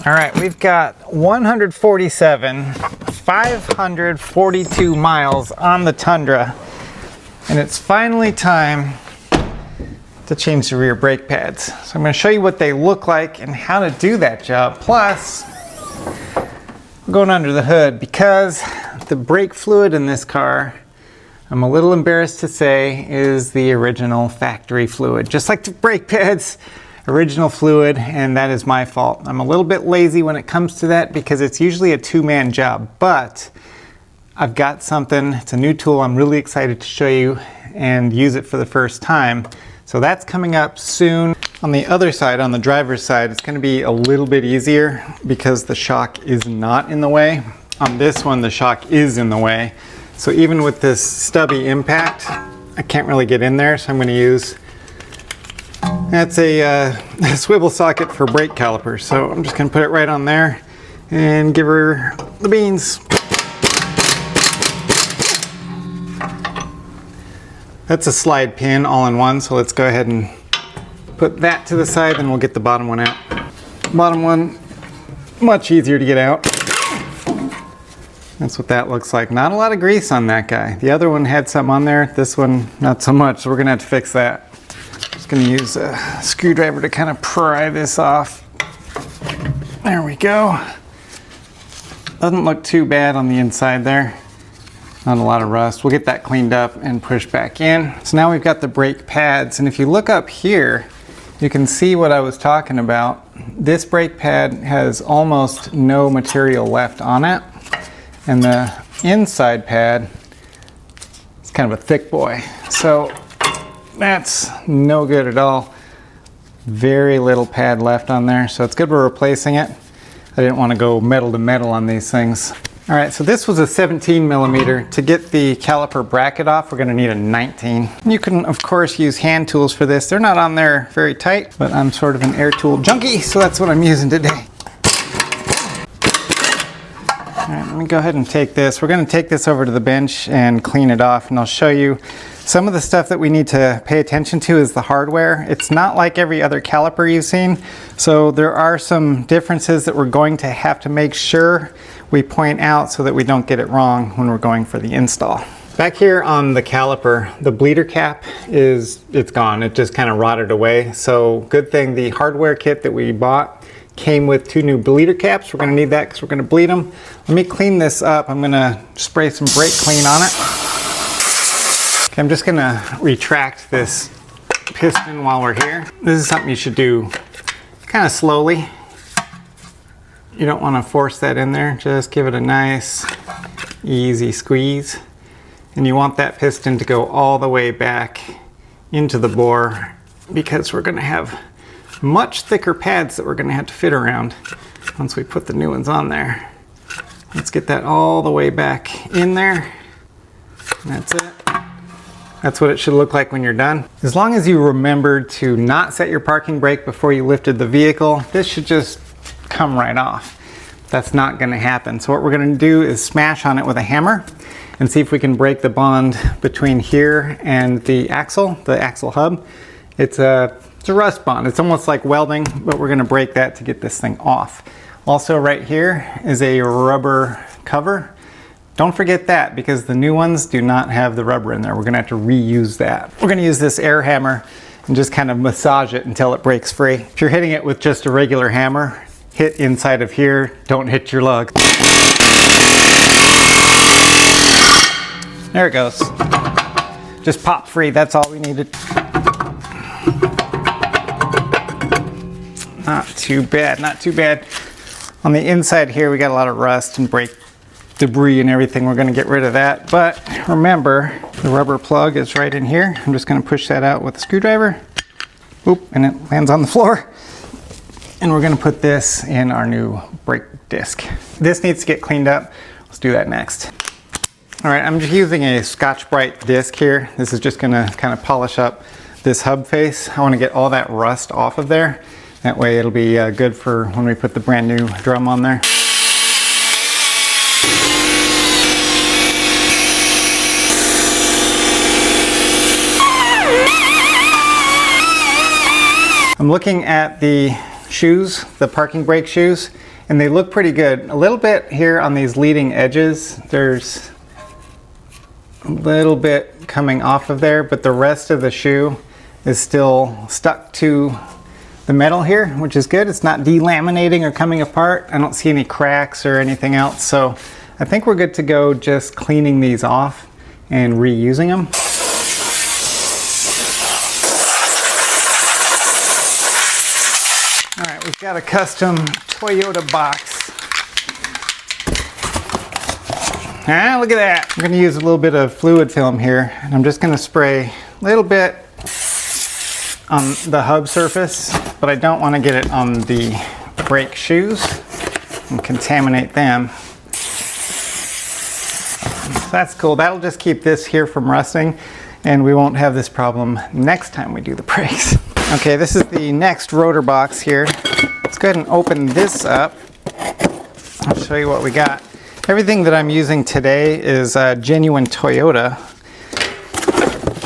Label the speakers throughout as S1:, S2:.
S1: All right, we've got 542 miles on the Tundra, and it's finally time to change the rear brake pads. So I'm going to show you what they look like and how to do that job. Plus, we're going under the hood because the brake fluid in this car, I'm a little embarrassed to say, is the original factory fluid. Just like the brake pads, original fluid, and that is my fault. I'm a little bit lazy when it comes to that because it's usually a two-man job, but I've got something, it's a new tool I'm really excited to show you and use it for the first time. So that's coming up soon. On the other side, on the driver's side, it's going to be a little bit easier because the shock is not in the way. On this one, the shock is in the way. So even with this stubby impact, I can't really get in there, so I'm going to use, that's a swivel socket for brake calipers. So I'm just going to put it right on there and give her the beans. That's a slide pin all in one, so let's go ahead and put that to the side, then we'll get the bottom one out. Bottom one, much easier to get out. That's what that looks like. Not a lot of grease on that guy. The other one had some on there, this one not so much, so we're gonna have to fix that. Just gonna use a screwdriver to kind of pry this off. There we go. Doesn't look too bad on the inside there. Not a lot of rust. We'll get that cleaned up and pushed back in. So now we've got the brake pads, and if you look up here, you can see what I was talking about. This brake pad has almost no material left on it, and the inside pad is kind of a thick boy. So that's no good at all. Very little pad left on there, so it's good we're replacing it. I didn't want to go metal to metal on these things. All right, so this was a 17 millimeter. To get the caliper bracket off, we're gonna need a 19. You can, of course, use hand tools for this. They're not on there very tight, but I'm sort of an air tool junkie, so that's what I'm using today. All right, let me go ahead and take this. We're gonna take this over to the bench and clean it off, and I'll show you some of the stuff that we need to pay attention to is the hardware. It's not like every other caliper you've seen, so there are some differences that we're going to have to make sure we point out so that we don't get it wrong when we're going for the install. Back here on the caliper, the bleeder cap it's gone. It just kind of rotted away. So good thing the hardware kit that we bought came with 2 new bleeder caps. We're gonna need that because we're gonna bleed them. Let me clean this up. I'm gonna spray some brake clean on it. Okay, I'm just gonna retract this piston while we're here. This is something you should do kind of slowly. You don't want to force that in there. Just give it a nice, easy squeeze. And you want that piston to go all the way back into the bore because we're going to have much thicker pads that we're going to have to fit around once we put the new ones on there. Let's get that all the way back in there. And that's it. That's what it should look like when you're done. As long as you remembered to not set your parking brake before you lifted the vehicle, this should just come right off. That's not going to happen. So what we're going to do is smash on it with a hammer and see if we can break the bond between here and the axle hub. It's a rust bond. It's almost like welding, but we're going to break that to get this thing off. Also right here is a rubber cover. Don't forget that because the new ones do not have the rubber in there. We're going to have to reuse that. We're going to use this air hammer and just kind of massage it until it breaks free. If you're hitting it with just a regular hammer, hit inside of here, don't hit your lug. There it goes. Just pop free, that's all we needed. Not too bad, not too bad. On the inside here, we got a lot of rust and brake debris and everything. We're gonna get rid of that. But remember, the rubber plug is right in here. I'm just gonna push that out with a screwdriver. Oop, and it lands on the floor. And we're gonna put this in our new brake disc. This needs to get cleaned up. Let's do that next. All right, I'm just using a Scotch-Brite disc here. This is just gonna kind of polish up this hub face. I wanna get all that rust off of there. That way it'll be good for when we put the brand new drum on there. I'm looking at the shoes, the parking brake shoes, and they look pretty good. A little bit here on these leading edges, there's a little bit coming off of there, but the rest of the shoe is still stuck to the metal here, which is good. It's not delaminating or coming apart. I don't see any cracks or anything else, so I think we're good to go just cleaning these off and reusing them. All right, we've got a custom Toyota box. Ah, look at that. We're gonna use a little bit of fluid film here, and I'm just gonna spray a little bit on the hub surface, but I don't wanna get it on the brake shoes and contaminate them. So that's cool. That'll just keep this here from rusting, and we won't have this problem next time we do the brakes. Okay, this is the next rotor box here. Let's go ahead and open this up. I'll show you what we got. Everything that I'm using today is genuine Toyota,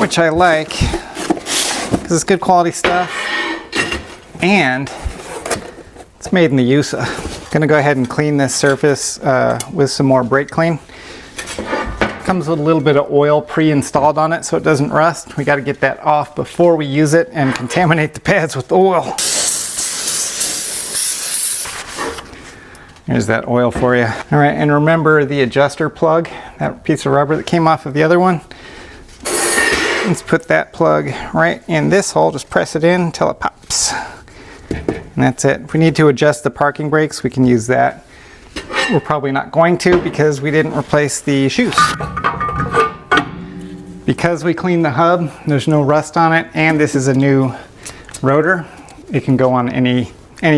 S1: which I like because it's good quality stuff and it's made in the USA. I'm gonna go ahead and clean this surface with some more brake clean. Comes with a little bit of oil pre-installed on it so it doesn't rust. We got to get that off before we use it and contaminate the pads with oil. Here's that oil for you. All right, and remember the adjuster plug, that piece of rubber that came off of the other one. Let's put that plug right in this hole. Just press it in until it pops. And that's it. If we need to adjust the parking brakes, we can use that. We're probably not going to because we didn't replace the shoes. Because we cleaned the hub, there's no rust on it, and this is a new rotor. It can go on any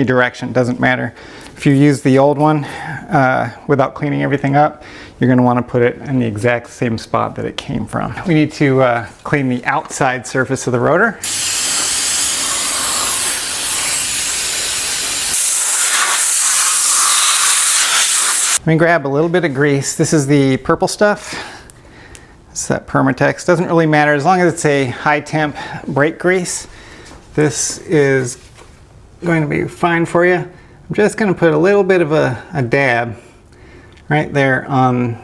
S1: direction, doesn't matter. If you use the old one without cleaning everything up, you're going to want to put it in the exact same spot that it came from. We need to clean the outside surface of the rotor. Let me grab a little bit of grease. This is the purple stuff. It's that Permatex. Doesn't really matter as long as it's a high temp brake grease. This is going to be fine for you. I'm just going to put a little bit of a dab right there on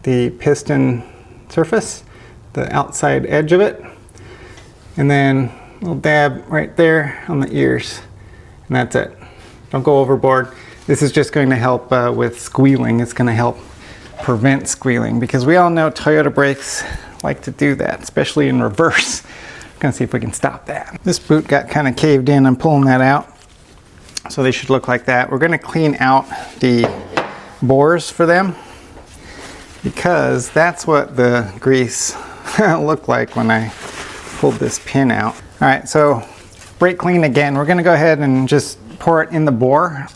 S1: the piston surface, the outside edge of it, and then a little dab right there on the ears, and that's it. Don't go overboard. This is just going to help with squealing. It's going to help prevent squealing because we all know Toyota brakes like to do that, especially in reverse. I'm going to see if we can stop that. This boot got kind of caved in. I'm pulling that out. So they should look like that. We're going to clean out the bores for them because that's what the grease looked like when I pulled this pin out. All right, so brake clean again. We're going to go ahead and just pour it in the bore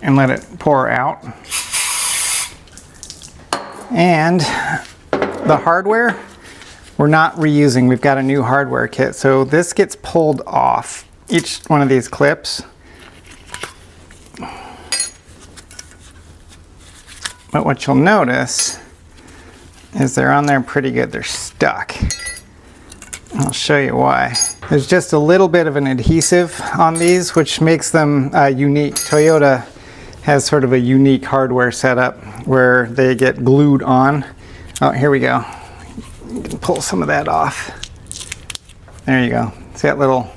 S1: and let it pour out. And the hardware, we're not reusing. We've got a new hardware kit. So this gets pulled off, each one of these clips. But what you'll notice is they're on there pretty good. They're stuck. I'll show you why. There's just a little bit of an adhesive on these, which makes them unique. Toyota has sort of a unique hardware setup where they get glued on. Oh, here we go. You can pull some of that off. There you go. See that little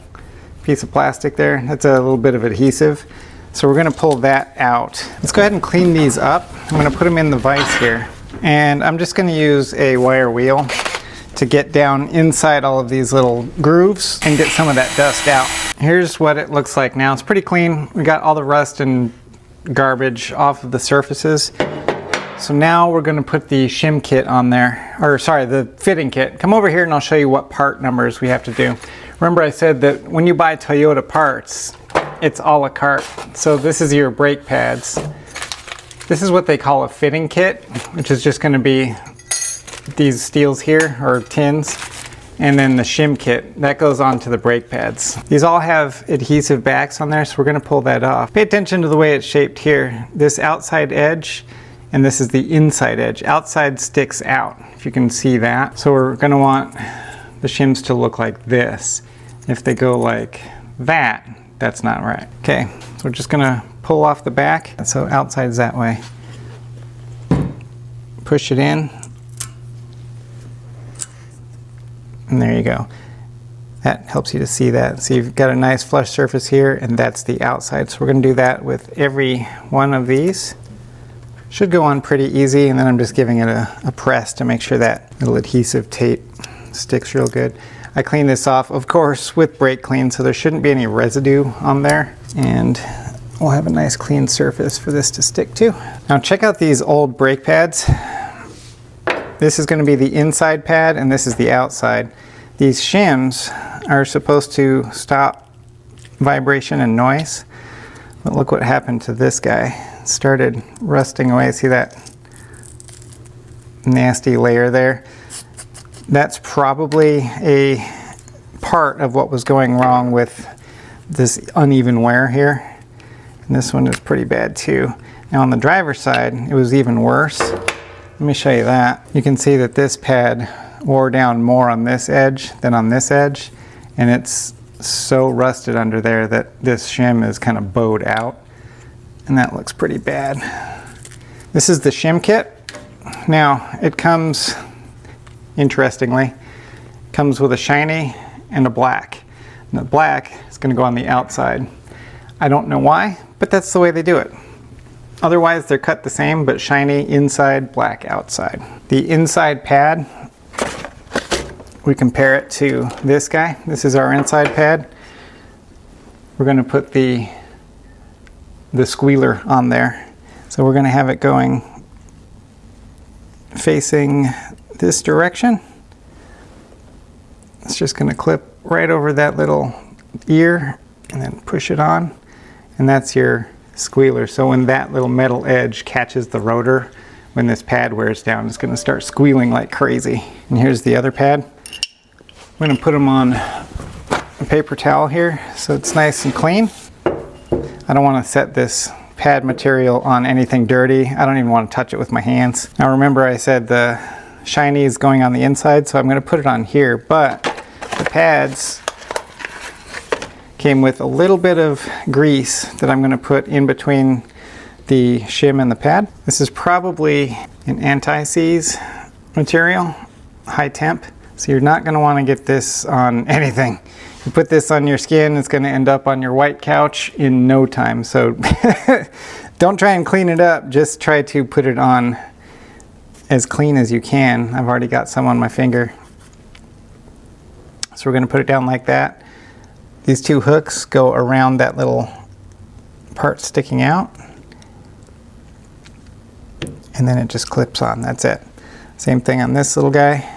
S1: piece of plastic there? That's a little bit of adhesive. So we're going to pull that out. Let's go ahead and clean these up. I'm going to put them in the vise here. And I'm just going to use a wire wheel to get down inside all of these little grooves and get some of that dust out. Here's what it looks like now. It's pretty clean. We got all the rust and garbage off of the surfaces. So now we're going to put the shim kit on there, or sorry, the fitting kit. Come over here and I'll show you what part numbers we have to do. Remember I said that when you buy Toyota parts, it's a la carte. So this is your brake pads. This is what they call a fitting kit, which is just going to be these steels here, or tins, and then the shim kit that goes onto the brake pads. These all have adhesive backs on there, so we're going to pull that off. Pay attention to the way it's shaped here. This outside edge, and this is the inside edge. Outside sticks out, if you can see that. So we're going to want the shims to look like this. If they go like that, that's not right. Okay, so we're just gonna pull off the back. So outside's that way. Push it in. And there you go. That helps you to see that. So you've got a nice flush surface here, and that's the outside. So we're gonna do that with every one of these. Should go on pretty easy, and then I'm just giving it a press to make sure that little adhesive tape sticks real good. I clean this off, of course, with brake clean, so there shouldn't be any residue on there. And we'll have a nice clean surface for this to stick to. Now check out these old brake pads. This is gonna be the inside pad, and this is the outside. These shims are supposed to stop vibration and noise, but look what happened to this guy. It started rusting away. See that nasty layer there? That's probably a part of what was going wrong with this uneven wear here. And this one is pretty bad too. Now on the driver's side, it was even worse. Let me show you that. You can see that this pad wore down more on this edge than on this edge, and it's so rusted under there that this shim is kind of bowed out, and that looks pretty bad. This is the shim kit. Now it comes, interestingly, comes with a shiny and a black. And the black is going to go on the outside. I don't know why, but that's the way they do it. Otherwise they're cut the same, but shiny inside, black outside. The inside pad, we compare it to this guy. This is our inside pad. We're going to put the squealer on there. So we're going to have it going facing this direction. It's just going to clip right over that little ear and then push it on. And that's your squealer. So when that little metal edge catches the rotor, when this pad wears down, it's going to start squealing like crazy. And here's the other pad. I'm going to put them on a paper towel here so it's nice and clean. I don't want to set this pad material on anything dirty. I don't even want to touch it with my hands. Now remember I said the shiny is going on the inside, so I'm going to put it on here, but the pads came with a little bit of grease that I'm going to put in between the shim and the pad. This is probably an anti-seize material, high temp. So you're not going to want to get this on anything. You put this on your skin, it's going to end up on your white couch in no time. So don't try and clean it up, just try to put it on as clean as you can. I've already got some on my finger. So we're going to put it down like that. These two hooks go around that little part sticking out. And then it just clips on, that's it. Same thing on this little guy.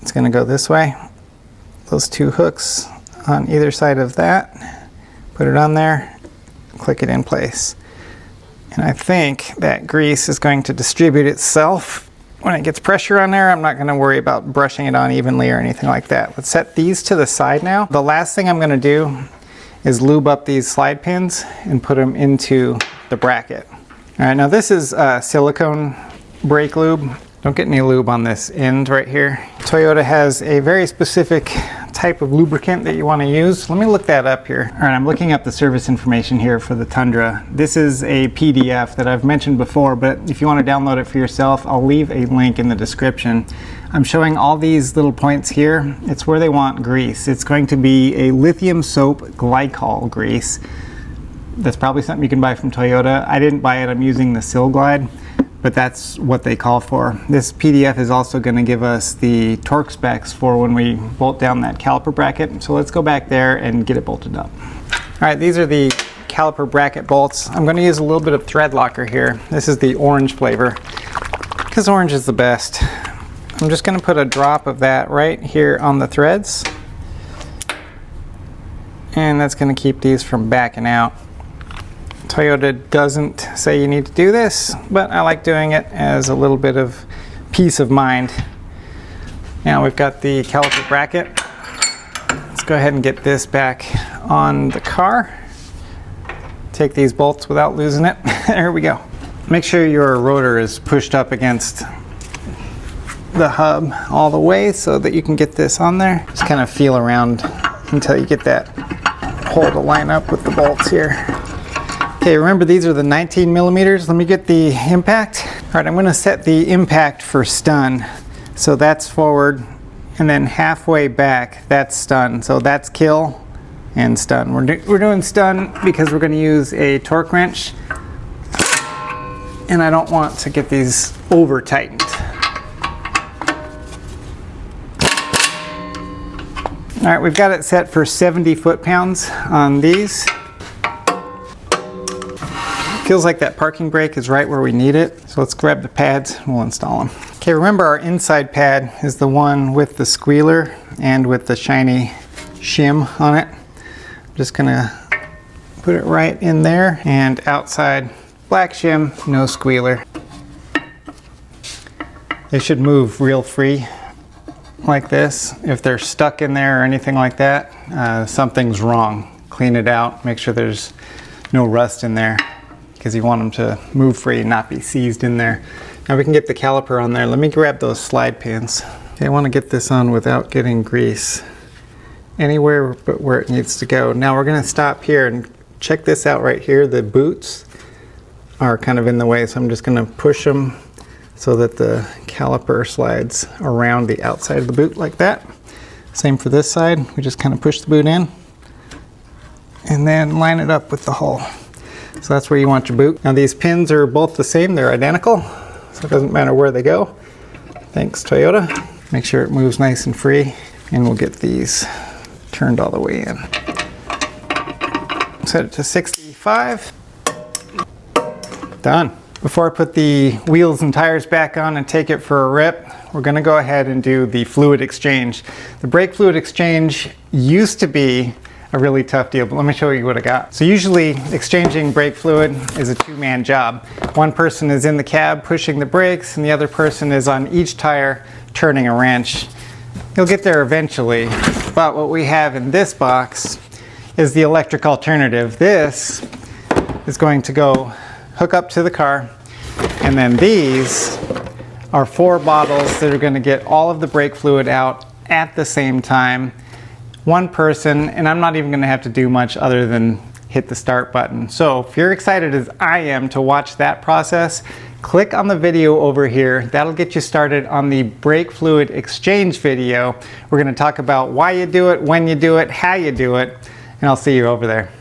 S1: It's going to go this way. Those two hooks on either side of that. Put it on there, click it in place. And I think that grease is going to distribute itself. When it gets pressure on there, I'm not going to worry about brushing it on evenly or anything like that. Let's set these to the side now. The last thing I'm going to do is lube up these slide pins and put them into the bracket. All right, now this is silicone brake lube. Don't get any lube on this end right here. Toyota has a very specific type of lubricant that you want to use. Let me look that up here. All right, I'm looking up the service information here for the Tundra. This is a PDF that I've mentioned before, but if you want to download it for yourself, I'll leave a link in the description. I'm showing all these little points here. It's where they want grease. It's going to be a lithium soap glycol grease. That's probably something you can buy from Toyota. I didn't buy it, I'm using the Sil Glide, but that's what they call for. This PDF is also going to give us the torque specs for when we bolt down that caliper bracket. So let's go back there and get it bolted up. All right, these are the caliper bracket bolts. I'm going to use a little bit of thread locker here. This is the orange flavor, because orange is the best. I'm just going to put a drop of that right here on the threads. And that's going to keep these from backing out. Toyota doesn't say you need to do this, but I like doing it as a little bit of peace of mind. Now we've got the caliper bracket. Let's go ahead and get this back on the car. Take these bolts without losing it. There we go. Make sure your rotor is pushed up against the hub all the way so that you can get this on there. Just kind of feel around until you get that hole to line up with the bolts here. Okay, remember these are the 19 millimeters. Let me get the impact. All right, I'm gonna set the impact for stun. So that's forward, and then halfway back, that's stun. So that's kill and stun. We're doing stun because we're gonna use a torque wrench, and I don't want to get these over tightened. All right, we've got it set for 70 foot-pounds on these. Feels like that parking brake is right where we need it. So let's grab the pads and we'll install them. Okay, remember our inside pad is the one with the squealer and with the shiny shim on it. I'm just gonna put it right in there, and outside black shim, no squealer. They should move real free like this. If they're stuck in there or anything like that, something's wrong. Clean it out, make sure there's no rust in there, because you want them to move free and not be seized in there. Now we can get the caliper on there. Let me grab those slide pins. Okay, I want to get this on without getting grease anywhere but where it needs to go. Now we're going to stop here and check this out right here. The boots are kind of in the way, so I'm just going to push them so that the caliper slides around the outside of the boot like that. Same for this side. We just kind of push the boot in and then line it up with the hole. So that's where you want your boot. Now these pins are both the same, they're identical, so it doesn't matter where they go. Thanks, Toyota. Make sure it moves nice and free, and we'll get these turned all the way in. Set it to 65. Done. Before I put the wheels and tires back on and take it for a rip, we're gonna go ahead and do the fluid exchange. The brake fluid exchange used to be a really tough deal, but let me show you what I got. So usually exchanging brake fluid is a two-man job. One person is in the cab pushing the brakes, and the other person is on each tire turning a wrench. You'll get there eventually, but what we have in this box is the electric alternative. This is going to go hook up to the car, and then these are 4 bottles that are going to get all of the brake fluid out at the same time. One person, and I'm not even going to have to do much other than hit the start button. So if you're excited as I am to watch that process, click on the video over here. That'll get you started on the brake fluid exchange video. We're going to talk about why you do it, when you do it, how you do it, and I'll see you over there.